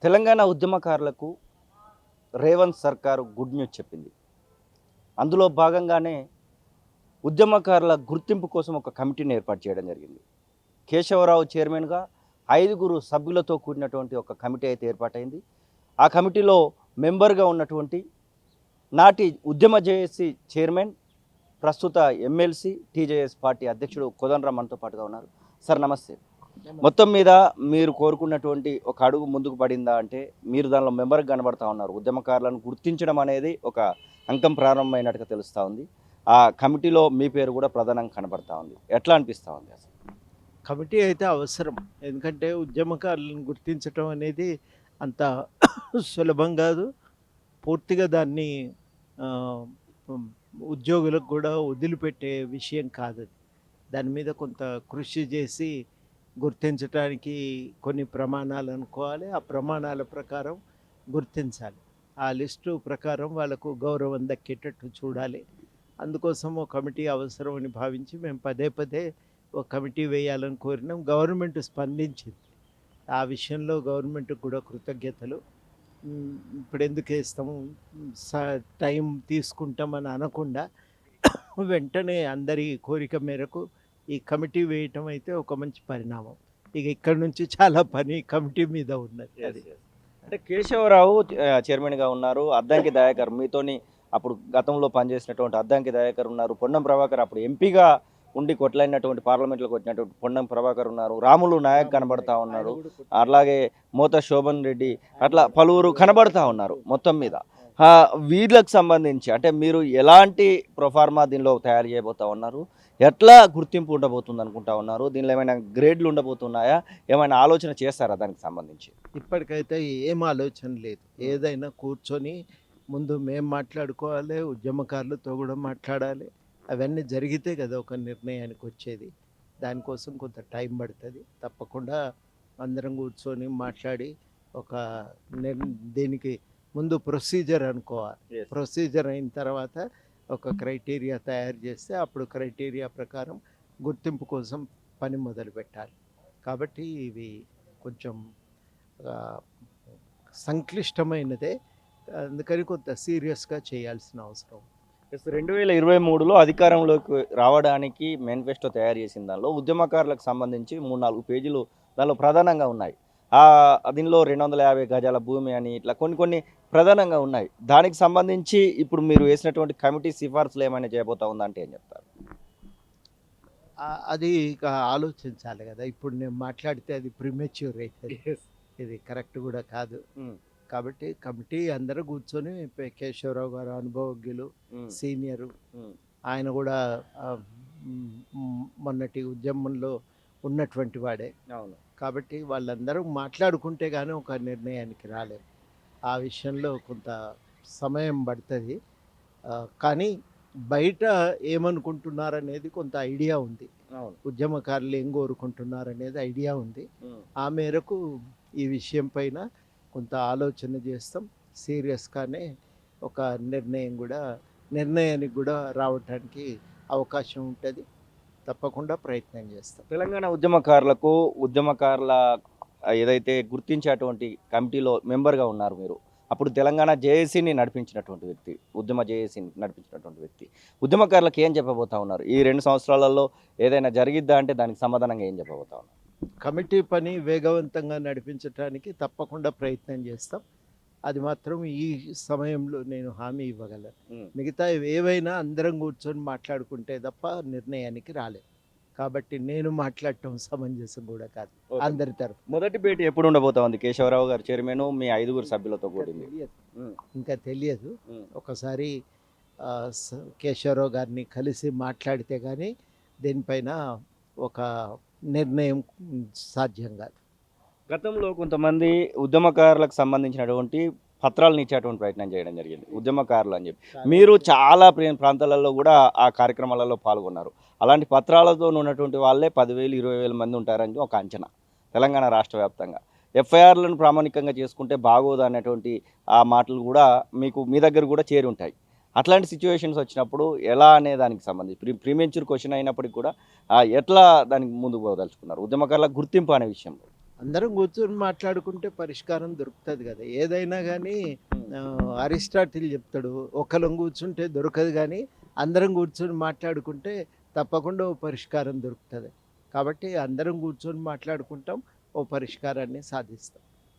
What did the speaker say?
తెలంగాణ ఉద్యమకారులకు రేవంత్ సర్కారు good news చెప్పింది. అందులో భాగంగానే ఉద్యమకారుల గుర్తింపు కోసం ఒక కమిటీని ఏర్పాటు చేయడం జరిగింది. కేశవరావు చైర్మన్‌గా 5గురు సభ్యులతో కూడినటువంటి ఒక కమిటీ అయితే ఏర్పాటైంది. ఆ కమిటీలో మెంబర్‌గా ఉన్నటువంటి నాటి ఉద్యమ జేఏసీ చైర్మన్, ప్రస్తుత ఎమ్మెల్సీ, టీజేఎస్ పార్టీ అధ్యక్షుడు కోదండరాం మనతో పాటుగా ఉన్నారు. సార్ నమస్తే. మొత్తం మీద మీరు కోరుకున్నటువంటి ఒక అడుగు ముందుకు పడిందా అంటే మీరు దానిలో మెంబర్గా కనబడతా ఉన్నారు. ఉద్యమకారులను గుర్తించడం అనేది ఒక అంకం ప్రారంభమైనట్టుగా తెలుస్తూ ఉంది. ఆ కమిటీలో మీ పేరు కూడా ప్రధానంగా కనబడతా ఉంది. ఎట్లా అనిపిస్తూ ఉంది అసలు? కమిటీ అయితే అవసరం. ఎందుకంటే ఉద్యమకారులను గుర్తించటం అనేది అంత సులభం గాదు. పూర్తిగా దాన్ని ఆహ్, హ్మ్, ఉద్యోగులకు గూడా వదిలిపెట్టే విషయం కాదది. దాని మీద కొంత కృషి చేసి గుర్తించటానికి కొన్ని ప్రమాణాలు అనుకోవాలి. ఆ ప్రమాణాల ప్రకారం గుర్తించాలి. ఆ లిస్టు ప్రకారం వాళ్ళకు గౌరవం దక్కేటట్టు చూడాలి. అందుకోసం ఓ కమిటీ అవసరం అని భావించి మేము పదే పదే ఒక కమిటీ వేయాలని కోరినాం. గవర్నమెంట్ స్పందించింది. ఆ విషయంలో గవర్నమెంట్‌కి కూడా కృతజ్ఞతలు. ఇప్పుడెందుకేస్తాము, స టైం తీసుకుంటామని అనకుండా వెంటనే అందరి కోరిక మేరకు ఈ కమిటీ వేయటం అయితే ఒక మంచి పరిణామం. ఇక ఇక్కడి నుంచి చాలా పని కమిటీ మీద ఉన్నది. అది. అంటే కేశవరావు చైర్మన్‌గా ఉన్నారు. అద్దంకి దయాకర్ మీతోని అప్పుడు గతంలో పనిచేసినటువంటి అద్దంకి దయాకర్ ఉన్నారు. పొన్నం ప్రభాకర్ అప్పుడు ఎంపీగా ఉండి కొట్లాడినటువంటి పార్లమెంట్‌లో కొట్టినటువంటి పొన్నం ప్రభాకర్ ఉన్నారు. రాములు నాయక్ కనబడతా ఆయన ఉన్నాడు. కూడా అలాగే మోత శోభన్ రెడ్డి అట్లా ఆయన పలువురు కూడా కనబడతా ఉన్నారు కొంచెం మొత్తం మీద. అవును. వీళ్ళకి సంబంధించి అంటే మీరు ఎలాంటి ప్రొఫార్మా దీనిలో తయారు చేయబోతా ఉన్నారు? ఎట్లా గుర్తింపు ఉండబోతుంది అనుకుంటా ఉన్నారు? దీనిలో ఏమైనా గ్రేడ్‌లు ఉండబోతున్నాయా? ఏమైనా ఆలోచన చేస్తారా దానికి సంబంధించి? ఇప్పటికైతే ఏం ఆలోచన లేదు. హ్మ్. ఏదైనా కూర్చొని ముందు మేము మాట్లాడుకోవాలి, ఉద్యమకారులతో గూడా మాట్లాడాలి. అవన్నీ జరిగితే కదా ఒక నిర్ణయానికొచ్చేది. దానికోసం కొంత టైం పడతది. తప్పకుండా అందరం కూర్చొని మాట్లాడి ఒక నిర్ దీనికి ముందు ప్రొసీజర్ అనుకోవాలి. యెస్. ప్రొసీజర్ అయిన తర్వాత ఒక క్రైటీరియా తయారు చేస్తే అప్పుడు క్రైటీరియా ప్రకారం గుర్తింపు కోసం పని మొదలుపెట్టాలి. కాబట్టి ఇవి కొంచెం ఆహ్, సంక్లిష్టమైనదే. అందుకని కొంత సీరియస్‌గా చేయాల్సిన అవసరం. యెస్. 2023లో అధికారంలోకి రావడానికి మేనిఫెస్టో తయారు చేసిన దానిలో ఉద్యమకారులకు సంబంధించి 3, 4 పేజీలు దానిలో ప్రధానంగా ఉన్నాయి. దీనిలో 250 గజాల భూమి అని ఇట్లా కొన్ని కొన్ని ప్రధానంగా ఉన్నాయి. దానికి సంబంధించి ఇప్పుడు మీరు వేసినటువంటి కమిటీ సిఫార్సులు ఏమైనా చేయబోతా ఉందా అంటే ఏం చెప్తారు? అది ఇక ఆలోచించాలి గదా! ఇప్పుడు నేను మాట్లాడితే అది ప్రిమెచ్యూర్ అయితది. యెస్. ఇది కరెక్ట్ గూడా కాదు. హ్మ్. కాబట్టి కమిటీ అందరూ కూర్చొని కేశవరావు గారు అనుభవజ్ఞులు, హ్మ్. సీనియరు. హ్మ్. ఆయన గూడా మొన్నటి ఉద్యమంలో ఉన్నటువంటి వాడే. అవును. కాబట్టి వాళ్ళందరూ మాట్లాడుకుంటే గాని ఒక నిర్ణయానికి రాలేం. ఆ విషయంలో కొంత సమయం పడతది. కానీ బయట ఏమనుకుంటున్నారనేది కొంత ఐడియా ఉంది. అవును. ఉద్యమకారులు ఏం కోరుకుంటున్నారనేది ఐడియా ఉంది. హ్మ్. ఆ మేరకు ఈ విషయం పైన కొంత ఆలోచన చేస్తాం. సీరియస్‌గానే ఒక నిర్ణయానికి గూడా రావటానికి అవకాశం ఉంటది. తప్పకుండా ప్రయత్నం చేస్తాం. తెలంగాణ ఉద్యమకారులకు ఉద్యమకారుల ఏదైతే గుర్తించేటువంటి కమిటీలో మెంబర్‌గా ఉన్నారు మీరు. అప్పుడు తెలంగాణ జేఏసీని నడిపించినటువంటి వ్యక్తి. ఉద్యమ జేఏసీని నడిపించినటువంటి వ్యక్తి. ఉద్యమకారులకు ఏం చెప్పబోతా ఉన్నారు? ఈ 2 సంవత్సరాలలో ఏదైనా జరిగిద్దా అంటే దానికి సమాధానంగా ఏం చెప్పబోతా ఉన్నారు? కమిటీ పని వేగవంతంగా నడిపించటానికి తప్పకుండా ప్రయత్నం చేస్తాం. అది మాత్రం ఈ సమయంలో నేను హామీ ఇవ్వగలను. హ్మ్. మిగతావి ఏవైనా అందరం కూర్చొని మాట్లాడుకుంటే తప్ప నిర్ణయానికి రాలేం. కాబట్టి నేను మాట్లాడటం సమంజసం గూడా కాదు. ఓకే. అందరి తరఫున. మొదటి భేటీ ఎప్పుడు ఉండబోతా ఉంది? కేశవరావు గారు చైర్మను, మీ 5గురు సభ్యులతో ఇంకా కూడింది. తెలియదు. హ్మ్. ఇంకా తెలియదు. హ్మ్. ఒకసారి కేశవరావు గారిని కలిసి మాట్లాడితే గానీ దీనిపైన ఒక నిర్ణయం సాధ్యం గాదు. గతంలో కొంతమంది ఉద్యమకారులకు సంబంధించినటువంటి పత్రాలను ఇచ్చేటువంటి ప్రయత్నం చేయడం జరిగింది. ఉద్యమకారులు అని చెప్పి. మీరు చాలా ప్రాంతాలలో గూడా ఆ కార్యక్రమాలలో పాల్గొన్నారు. అలాంటి పత్రాలతో ఉన్నటువంటి వాళ్ళే 10,000, 20,000 మంది ఉంటారని ఒక అంచనా. తెలంగాణ రాష్ట్ర వ్యాప్తంగా. ఎఫ్ఐఆర్‌లను ప్రామాణికంగా చేసుకుంటే బాగోదు అనేటువంటి ఆ మాటలు గూడా మీ దగ్గర గూడా చేరి ఉంటాయి. అట్లాంటి సిట్యుయేషన్స్ వచ్చినప్పుడు ఎలా అనే దానికి సంబంధించి ప్రీమెచ్యూర్ క్వెషన్ అయినప్పటికి కూడా ఎట్లా దానికి ముందుకు పోదలుచుకున్నారు? ఉద్యమకారుల గుర్తింపు అనే విషయంలో. అందరం కూర్చొని మాట్లాడుకుంటే పరిష్కారం దొరుకుతుంది కదా! ఏదైనా గానీ అరిస్టాటిల్ చెప్తాడు, "ఒకళ్ళం కూర్చుంటే దొరకదు గానీ, అందరం కూర్చొని మాట్లాడుకుంటే తప్పకుండా ఓ పరిష్కారం దొరుకుతది." కాబట్టి అందరం కూర్చొని మాట్లాడుకుంటాం. ఓ పరిష్కారాన్ని సాధిస్తాం.